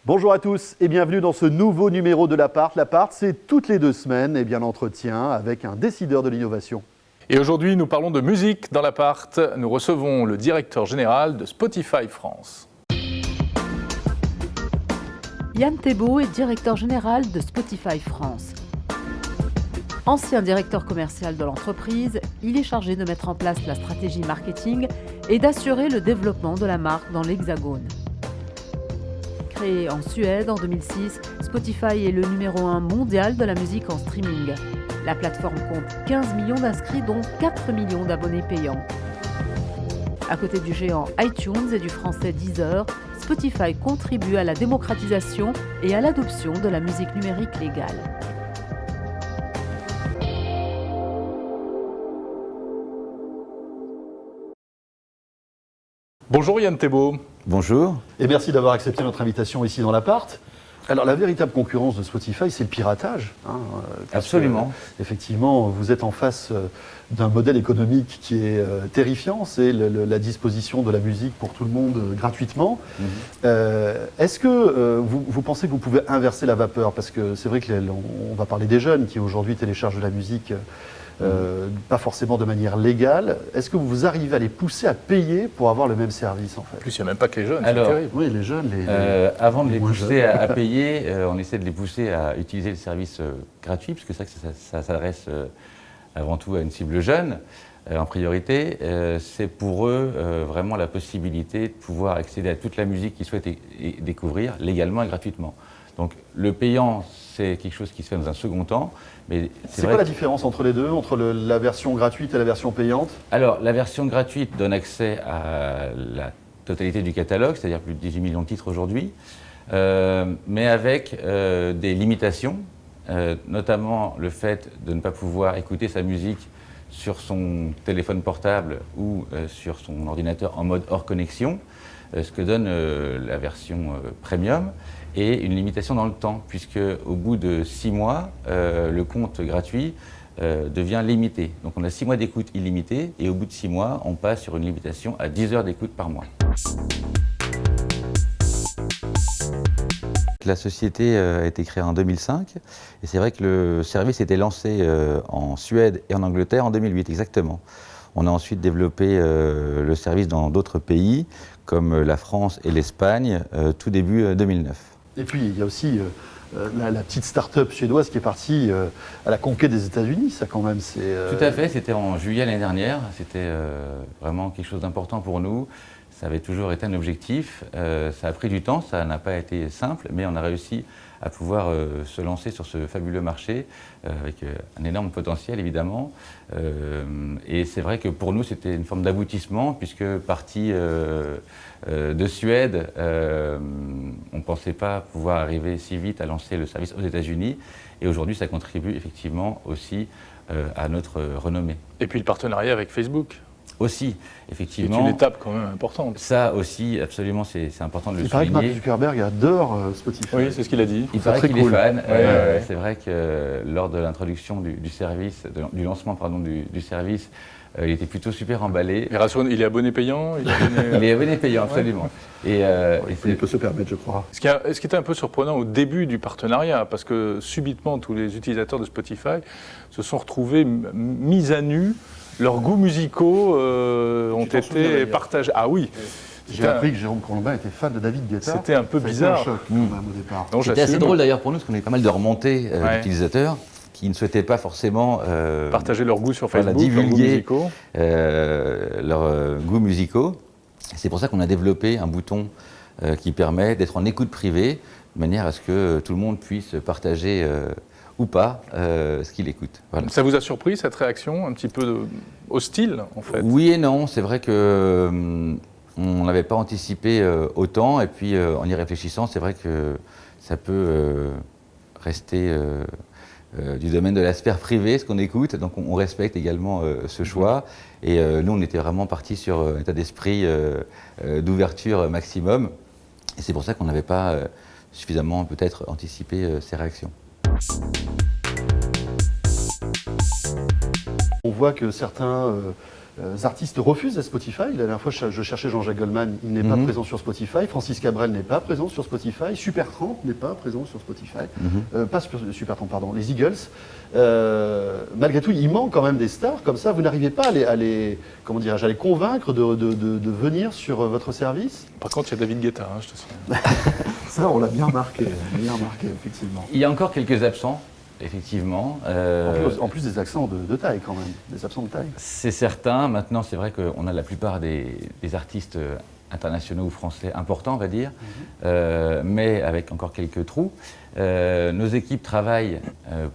Bonjour à tous et bienvenue dans ce nouveau numéro de l'Appart. L'Appart, c'est toutes les 2 semaines l'entretien avec un décideur de l'innovation. Et aujourd'hui, nous parlons de musique dans l'Appart. Nous recevons le directeur général de Spotify France. Yann Thébault est directeur général de Spotify France. Ancien directeur commercial de l'entreprise, il est chargé de mettre en place la stratégie marketing et d'assurer le développement de la marque dans l'Hexagone. Créé en Suède en 2006, Spotify est le numéro 1 mondial de la musique en streaming. La plateforme compte 15 millions d'inscrits, dont 4 millions d'abonnés payants. À côté du géant iTunes et du français Deezer, Spotify contribue à la démocratisation et à l'adoption de la musique numérique légale. Bonjour Yann Thébault. Bonjour. Et merci d'avoir accepté notre invitation ici dans l'Appart. Alors la véritable concurrence de Spotify, c'est le piratage. Absolument. Effectivement, vous êtes en face d'un modèle économique qui est terrifiant, c'est la disposition de la musique pour tout le monde gratuitement. Est-ce que vous pensez que vous pouvez inverser la vapeur? Parce que c'est vrai qu'on va parler des jeunes qui aujourd'hui téléchargent de la musique pas forcément de manière légale. Est-ce que vous arrivez à les pousser à payer pour avoir le même service en fait? En plus, il n'y a même pas que les jeunes, Alors, c'est terrible. Oui, les jeunes, avant de les moins pousser jeunes. à payer, on essaie de les pousser à utiliser le service gratuit, parce que ça s'adresse avant tout à une cible jeune, en priorité. C'est pour eux vraiment la possibilité de pouvoir accéder à toute la musique qu'ils souhaitent découvrir légalement et gratuitement. Donc le payant, c'est quelque chose qui se fait dans un second temps. Mais c'est quoi la différence entre les deux, entre la version gratuite et la version payante? Alors, la version gratuite donne accès à la totalité du catalogue, c'est-à-dire plus de 18 millions de titres aujourd'hui, mais avec des limitations, notamment le fait de ne pas pouvoir écouter sa musique sur son téléphone portable ou sur son ordinateur en mode hors connexion, ce que donne la version premium, et une limitation dans le temps, puisque au bout de 6 mois, le compte gratuit devient limité. Donc on a 6 mois d'écoute illimitée, et au bout de 6 mois, on passe sur une limitation à 10 heures d'écoute par mois. La société a été créée en 2005, et c'est vrai que le service a été lancé en Suède et en Angleterre en 2008, exactement. On a ensuite développé le service dans d'autres pays, comme la France et l'Espagne, tout début 2009. Et puis, il y a aussi la petite start-up suédoise qui est partie à la conquête des États-Unis, ça quand même, c'est... Tout à fait, c'était en juillet l'année dernière, c'était vraiment quelque chose d'important pour nous. Ça avait toujours été un objectif, ça a pris du temps, ça n'a pas été simple, mais on a réussi à pouvoir se lancer sur ce fabuleux marché avec un énorme potentiel évidemment. Et c'est vrai que pour nous c'était une forme d'aboutissement, puisque parti de Suède, on ne pensait pas pouvoir arriver si vite à lancer le service aux États-Unis, et aujourd'hui ça contribue effectivement aussi à notre renommée. Et puis le partenariat avec Facebook. Aussi, effectivement. C'est une étape quand même importante. Ça aussi, absolument, c'est important de le souligner. Il paraît que Mark Zuckerberg adore Spotify. Oui, c'est ce qu'il a dit. Il paraît qu'il est fan. Ouais. C'est vrai que lors de l'introduction du service, du lancement du service, il était plutôt super emballé. Et rassure, il est abonné payant Il est abonné payant, absolument. Il peut se permettre, je crois. Ce qui était un peu surprenant au début du partenariat, parce que subitement, tous les utilisateurs de Spotify se sont retrouvés mis à nu. Leurs goûts musicaux ont été partagés. Ah oui. J'ai appris que Jérôme Colombin était fan de David Guetta. C'était un peu bizarre. C'était un choc quand même au départ. C'était assez drôle d'ailleurs pour nous, parce qu'on avait pas mal de remontées d'utilisateurs qui ne souhaitaient pas forcément partager leurs goûts sur Facebook, divulguer leurs goûts musicaux. C'est pour ça qu'on a développé un bouton qui permet d'être en écoute privée, de manière à ce que tout le monde puisse partager ou pas ce qu'il écoute. Voilà. Ça vous a surpris cette réaction un petit peu hostile en fait? Oui et non, c'est vrai que on n'avait pas anticipé autant, et puis en y réfléchissant, c'est vrai que ça peut rester du domaine de la sphère privée, ce qu'on écoute, donc on respecte également ce choix, et nous on était vraiment partis sur un état d'esprit d'ouverture maximum. Et c'est pour ça qu'on n'avait pas suffisamment peut-être anticipé ces réactions. On voit que certains artistes refusent à Spotify. La dernière fois, je cherchais Jean-Jacques Goldman, il n'est pas présent sur Spotify. Francis Cabrel n'est pas présent sur Spotify. Supertramp n'est pas présent sur Spotify. Pas Supertramp, pardon, les Eagles. Malgré tout, il manque quand même des stars comme ça. Vous n'arrivez pas à les convaincre de venir sur votre service? Par contre, il y a David Guetta, je te signale. Ça, on l'a bien remarqué, effectivement. Il y a encore quelques absents. Effectivement. En plus des accents de taille quand même, des absents de taille. C'est certain. Maintenant, c'est vrai qu'on a la plupart des artistes internationaux ou français importants, on va dire, mais avec encore quelques trous. Nos équipes travaillent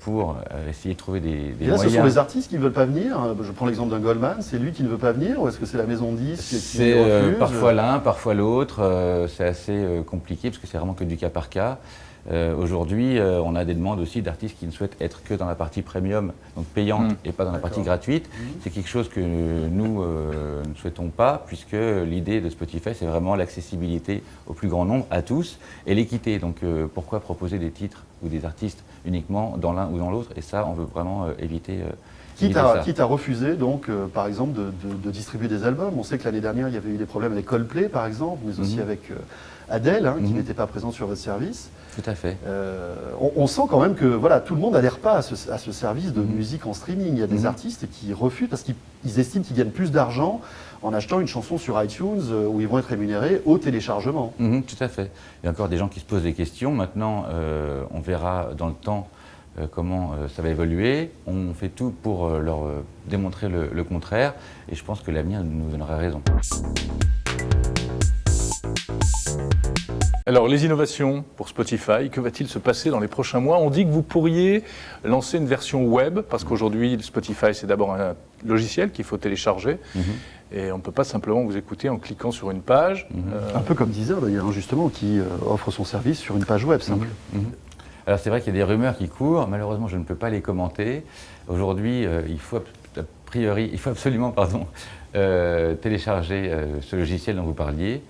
pour essayer de trouver des Et là, moyens. ce sont les artistes qui ne veulent pas venir. Je prends l'exemple d'un Goldman, c'est lui qui ne veut pas venir ou est-ce que c'est la maison de disques qui refuse? Parfois l'un, parfois l'autre. C'est assez compliqué parce que c'est vraiment que du cas par cas. Aujourd'hui, on a des demandes aussi d'artistes qui ne souhaitent être que dans la partie premium, donc payante, et pas dans la partie gratuite. C'est quelque chose que nous ne souhaitons pas, puisque l'idée de Spotify, c'est vraiment l'accessibilité au plus grand nombre, à tous, et l'équité. Donc pourquoi proposer des titres ou des artistes uniquement dans l'un ou dans l'autre? Et ça, on veut vraiment éviter. Quitte à refuser, donc, par exemple, de distribuer des albums. On sait que l'année dernière, il y avait eu des problèmes avec Coldplay, par exemple, mais aussi avec Adele, qui n'était pas présente sur votre service. Tout à fait. On sent quand même que voilà, tout le monde n'adhère pas à ce service de musique en streaming. Il y a des artistes qui refusent parce qu'ils estiment qu'ils gagnent plus d'argent en achetant une chanson sur iTunes où ils vont être rémunérés au téléchargement. Tout à fait. Il y a encore des gens qui se posent des questions. Maintenant, on verra dans le temps comment ça va évoluer. On fait tout pour leur démontrer le contraire et je pense que l'avenir nous donnera raison. Alors, les innovations pour Spotify, que va-t-il se passer dans les prochains mois? On dit que vous pourriez lancer une version web, parce qu'aujourd'hui, Spotify, c'est d'abord un logiciel qu'il faut télécharger, et on ne peut pas simplement vous écouter en cliquant sur une page. Un peu comme Deezer, d'ailleurs, justement, qui offre son service sur une page web simple. Alors, c'est vrai qu'il y a des rumeurs qui courent. Malheureusement, je ne peux pas les commenter. Aujourd'hui, il faut absolument télécharger ce logiciel dont vous parliez.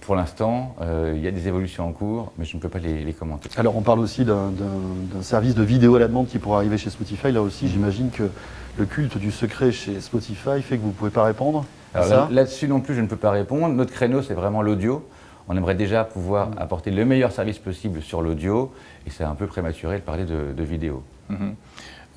Pour l'instant, il y a des évolutions en cours, mais je ne peux pas les commenter. Alors on parle aussi d'un service de vidéo à la demande qui pourra arriver chez Spotify. Là aussi, j'imagine que le culte du secret chez Spotify fait que vous ne pouvez pas répondre à ça. Là-dessus non plus, je ne peux pas répondre. Notre créneau, c'est vraiment l'audio. On aimerait déjà pouvoir apporter le meilleur service possible sur l'audio, et c'est un peu prématuré de parler de vidéo.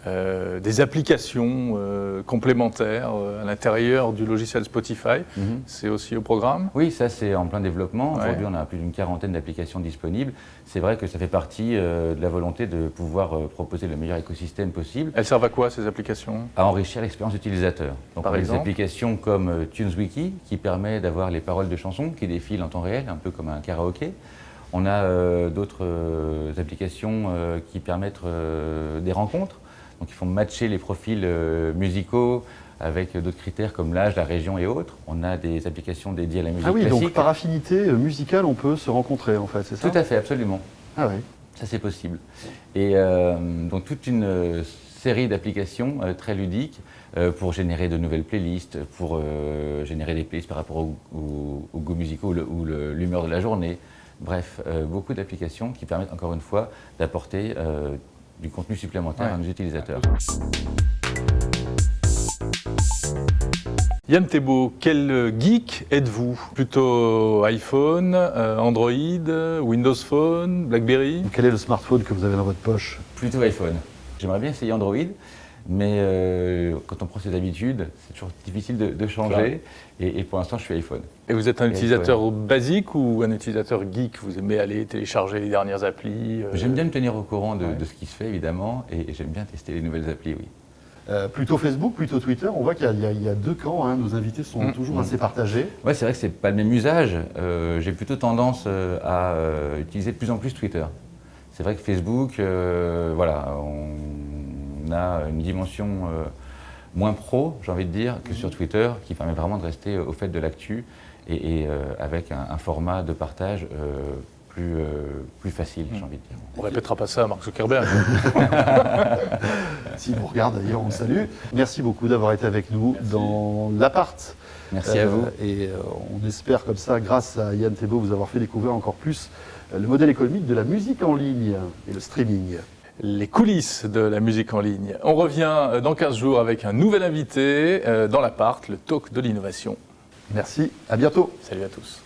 Des applications complémentaires à l'intérieur du logiciel Spotify, c'est aussi au programme? Oui, ça c'est en plein développement. Aujourd'hui, on a plus d'une quarantaine d'applications disponibles. C'est vrai que ça fait partie de la volonté de pouvoir proposer le meilleur écosystème possible. Elles servent à quoi, ces applications? À enrichir l'expérience utilisateur. Donc, Par exemple, des applications comme TunesWiki, qui permet d'avoir les paroles de chansons qui défilent en temps réel, un peu comme un karaoké. On a d'autres applications qui permettent des rencontres. Donc ils font matcher les profils musicaux avec d'autres critères comme l'âge, la région et autres. On a des applications dédiées à la musique classique. Donc par affinité musicale, on peut se rencontrer en fait, c'est ça? Tout à fait, absolument. Ah oui. Ça c'est possible. Et donc toute une série d'applications très ludiques pour générer de nouvelles playlists, pour générer des playlists par rapport aux goûts musicaux ou l'humeur de la journée. Bref, beaucoup d'applications qui permettent encore une fois d'apporter du contenu supplémentaire à nos utilisateurs. Yann Thébault, quel geek êtes-vous? Plutôt iPhone, Android, Windows Phone, BlackBerry? Quel est le smartphone que vous avez dans votre poche? Plutôt iPhone. J'aimerais bien essayer Android, mais quand on prend ses habitudes, c'est toujours difficile de changer. Et pour l'instant, je suis iPhone. Et vous êtes un utilisateur basique ou un utilisateur geek? Vous aimez aller télécharger les dernières applis? J'aime bien me tenir au courant de ce qui se fait, évidemment, et j'aime bien tester les nouvelles applis, oui. Plutôt Facebook, plutôt Twitter. On voit qu'il y a deux camps. Nos invités sont toujours assez partagés. Ouais, c'est vrai que c'est pas le même usage. J'ai plutôt tendance à utiliser de plus en plus Twitter. C'est vrai que Facebook, voilà, on a une dimension moins pro, j'ai envie de dire, que sur Twitter, qui permet vraiment de rester au fait de l'actu et avec un format de partage plus facile, j'ai envie de dire. On répétera pas ça à Mark Zuckerberg. S'il vous regarde d'ailleurs, on le salue. Merci beaucoup d'avoir été avec nous dans l'appart. Merci à vous. Et on espère comme ça, grâce à Yann Thébault, vous avoir fait découvrir encore plus le modèle économique de la musique en ligne et le streaming. Les coulisses de la musique en ligne. On revient dans 15 jours avec un nouvel invité dans l'appart, le talk de l'innovation. Merci, à bientôt. Salut à tous.